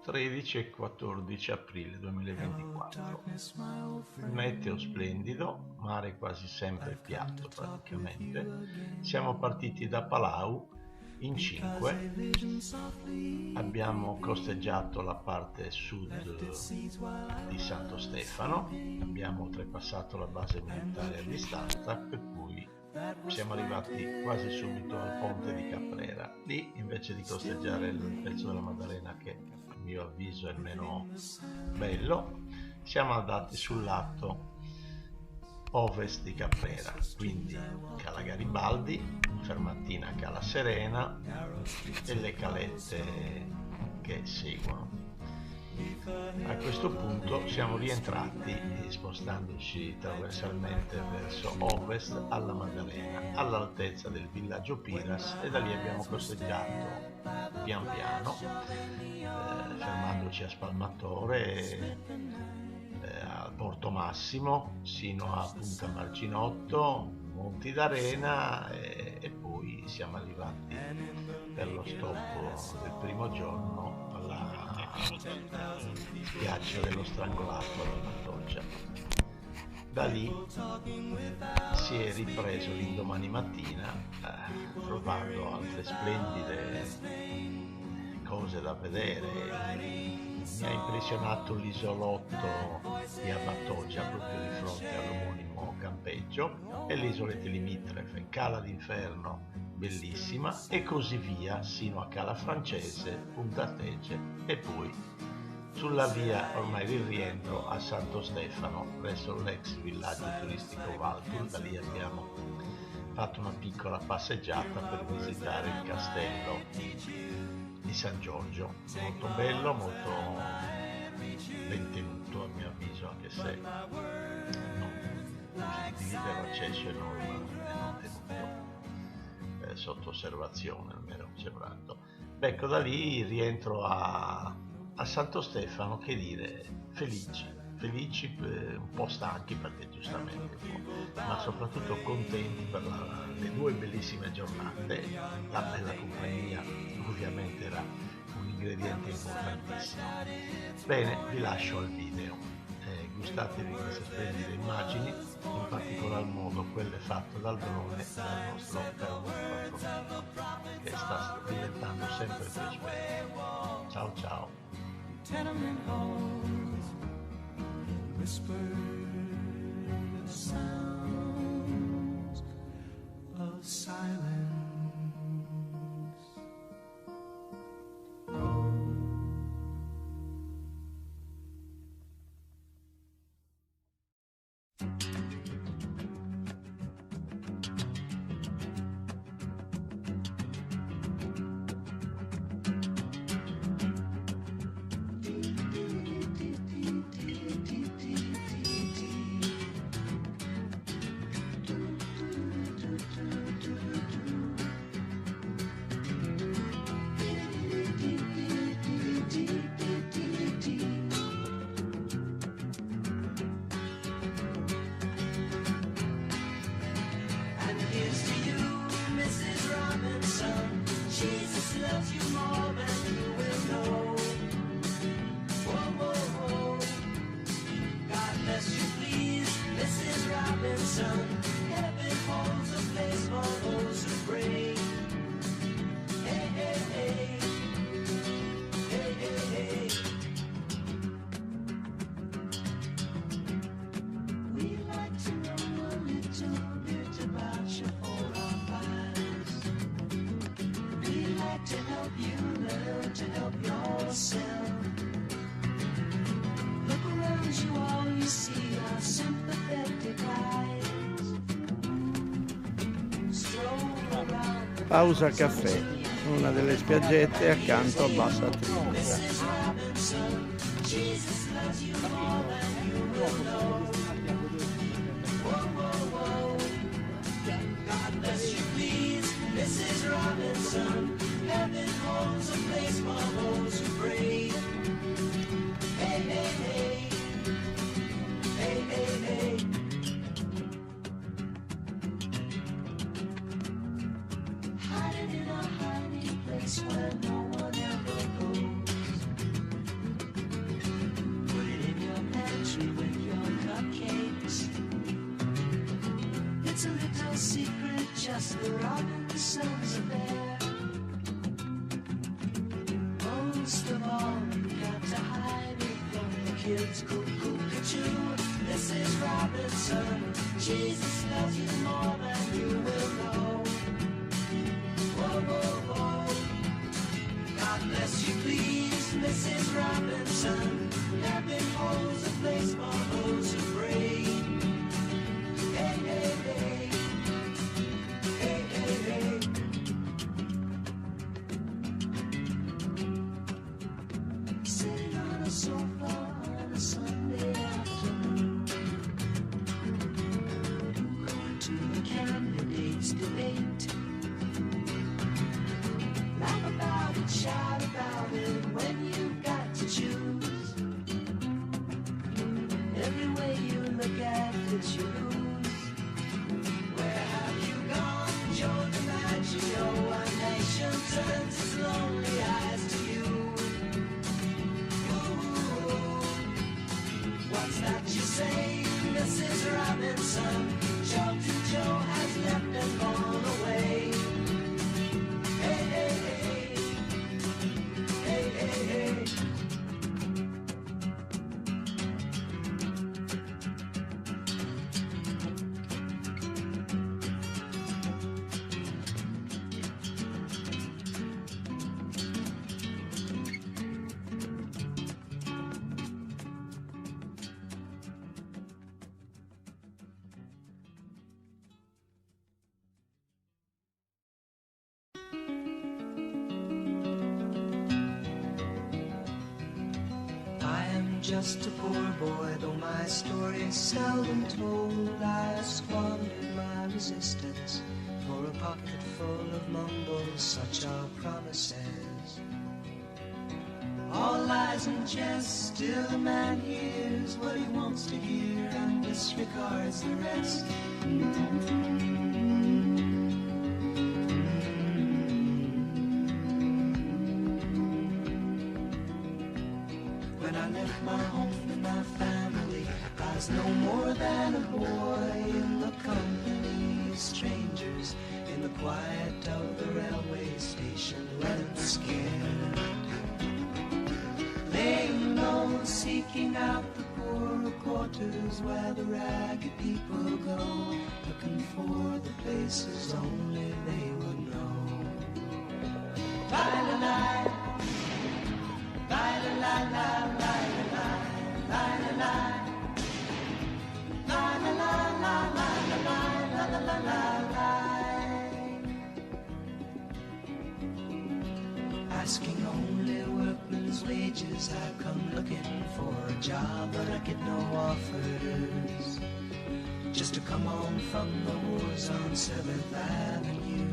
13 e 14 aprile 2024. Meteo splendido, mare quasi sempre piatto praticamente. Siamo partiti da Palau in 5, abbiamo costeggiato la parte sud di Santo Stefano, abbiamo oltrepassato la base militare a distanza, per cui siamo arrivati quasi subito al ponte di Caprera. Lì, invece di costeggiare il pezzo della Maddalena, che a mio avviso è il meno bello, siamo andati sul lato ovest di Caprera, quindi Cala Garibaldi, fermatina Cala Serena e le calette che seguono. A questo punto siamo rientrati spostandoci trasversalmente verso ovest alla Maddalena, all'altezza del villaggio Piras, e da lì abbiamo costeggiato pian piano, fermandoci a Spalmatore, a Porto Massimo, sino a Punta Marginotto, Monti d'Arena, e poi siamo arrivati per lo stop del primo giorno alla spiaggia dello Strangolato alla Matoggia. Da lì si è ripreso l'indomani mattina, trovando altre splendide cose da vedere. Mi ha impressionato l'isolotto di Abatoggia, proprio di fronte all'omonimo campeggio, e le isolette limitrofe, Cala d'Inferno, bellissima, e così via sino a Cala Francese, Punta Stege, e poi sulla via ormai di rientro a Santo Stefano, presso l'ex villaggio turistico Valtur. Da lì abbiamo fatto una piccola passeggiata per visitare il castello di San Giorgio, molto bello, molto ben tenuto a mio avviso, anche se non di libero accesso e non tenuto sotto osservazione, almeno sembrato. Ecco, da lì rientro a Santo Stefano, che dire, felici, un po' stanchi perché giustamente, ma soprattutto contenti per le due bellissime giornate. La bella compagnia ovviamente era un ingrediente importantissimo. Bene, vi lascio al video, gustatevi queste splendide immagini, in particolar modo quelle fatte dal drone dal nostro Perno 4, che sta diventando sempre più esperto. Ciao ciao. Tenement halls, whispered sounds of silence. Jesus loves you more than you will know. Whoa, whoa, whoa. God bless you, please, Mrs. Robinson. Heaven holds a place for those who pray. Hey, hey, hey. Hey, hey, hey. We'd like to know a little bit about you for our lives. We'd like to help you learn to help yourself. Look around you, all you see are sympathetic eyes. Stroll around the Pausa caffè, una delle spiaggette accanto a Bassa Trinita. Mrs. Robinson. Jesus loves you more than you will know. Whoa, whoa, whoa. God bless you, please, Mrs. Robinson. Heaven holds a place for those who pray. Hey, hey, hey. Hey, hey, hey. Hiding in a hiding place where no one ever goes. Yes, the Robinsons are there. Most of all, you got to hide it from the kids. Cuckoo-ca-choo, Mrs. Robinson. Jesus loves you more than you will know. Whoa, whoa, whoa. God bless you, please, Mrs. Robinson. Heaven holds a place for those who pray. Hey, hey, hey. Hey, hey, hey. Sitting on a sofa on a Sunday afternoon, going to the candidates' debate. Laugh about it, shout about it when you've got to choose. Every way you look at it, you lose. Where have you gone, Joe DiMaggio? A nation turns its lonely eyes to you. Ooh, what's that you say, Mrs. Robinson? Joe to Joe has left and gone away. Hey, hey, hey. Hey, hey, hey. I am just a poor boy, though my story is seldom told. I squandered my resistance for a pocket full of mumbles, such are promises. All lies and jest, still a man hears what he wants to hear and disregards the rest. When I left my home and my family, I was no more than a boy in the company of strangers, in the quiet of the railway station, running scared. Laying low, seeking out the poorer quarters where the ragged people go, looking for the places only they would know. Bye-la-la. La la la la la la la la la la la la la la la la la. Asking only workmen's wages, I come looking for a job, but I get no offers. Just to come home from the wars on 7th Avenue.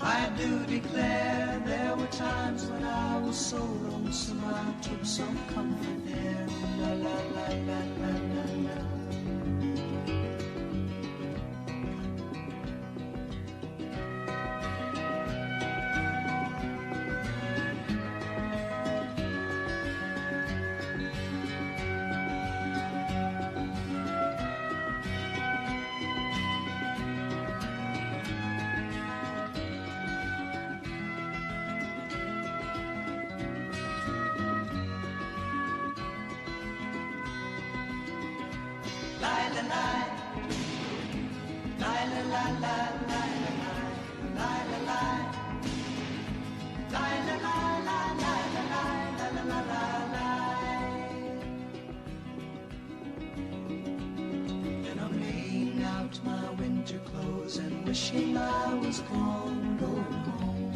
I do declare there were times when I was so lonesome I took some comfort there. La la la la la la la. And I'm laying out my winter clothes and wishing I was gone, going home,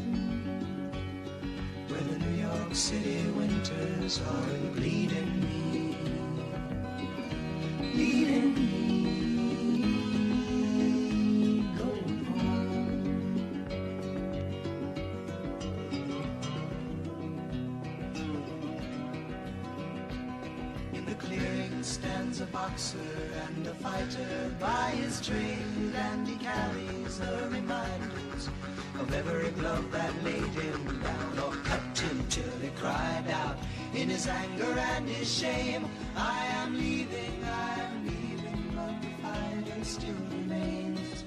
where the New York City winters are bleeding me, bleeding me. Stands a boxer and a fighter by his trade, and he carries the reminders of every glove that laid him down or cut him till he cried out in his anger and his shame, I am leaving, but the fighter still remains.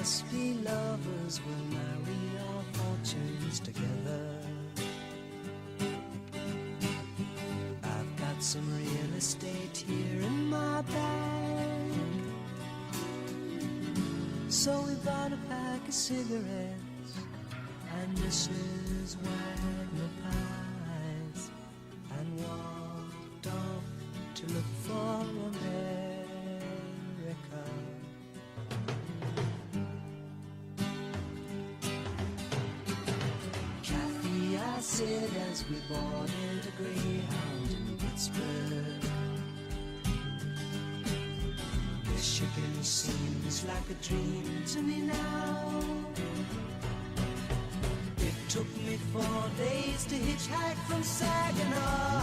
must be lovers will marry our fortunes together. I've got some real estate here in my bag, so we bought a pack of cigarettes and Mrs. Wagner pies and walked off to look for America. Kathy, I said as we boarded a Greyhound in Pittsburgh, Michigan seems like a dream to me now. It took me 4 days to hitchhike from Saginaw.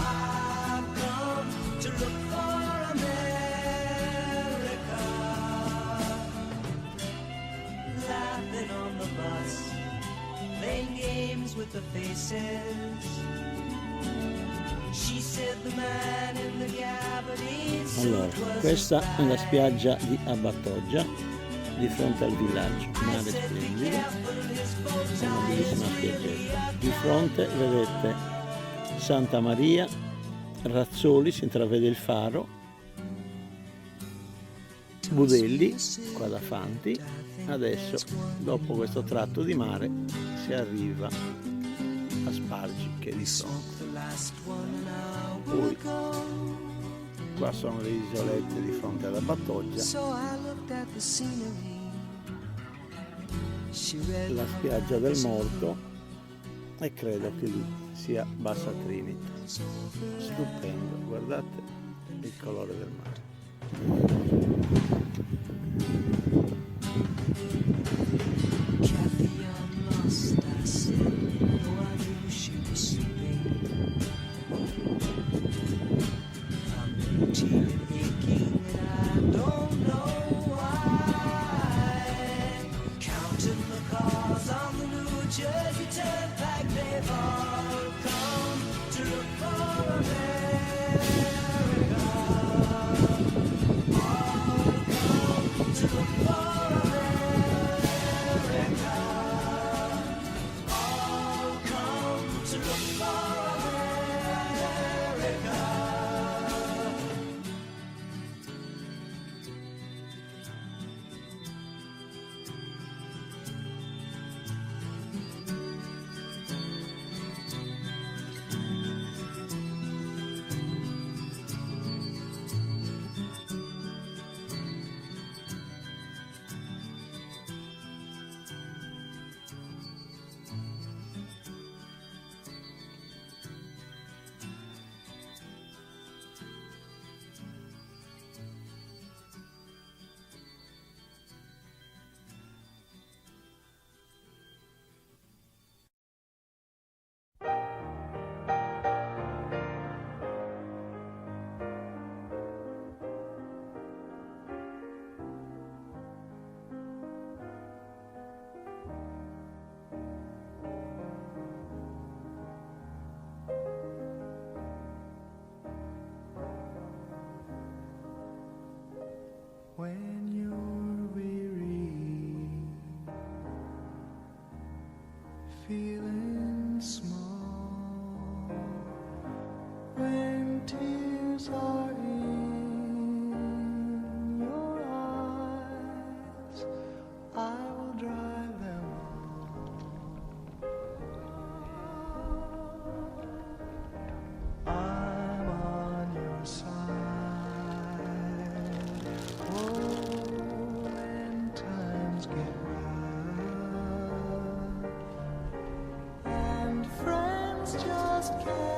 I've come to look for America. Laughing on the bus, playing games with the faces. She said the man in the gabardine Allora, suit was questa a è la spy. spiaggia di Abatoggia, di fronte al villaggio, mare splendido, una bellissima spiaggetta. Di fronte vedete Santa Maria, Razzoli, si intravede il faro, Budelli, qua da Fanti. Adesso, dopo questo tratto di mare, si arriva a Spargi, che è di fronte. Poi, qua sono le isolette di fronte alla Battoggia, la spiaggia del Morto, e credo che lì sia Bassa Trinita. Stupendo, guardate il colore del mare. Kathy, I'm lost, I said, though I knew she was sleeping. I'm empty and aching and I don't know why. Counting the cars on the New Jersey Turnpike, they've all come to look for America. All come to look for America. All come to look for America. When you're weary, feeling small, when tears are in your eyes, I will dry them all. I'm on your side. Oh, when times get rough and friends just can't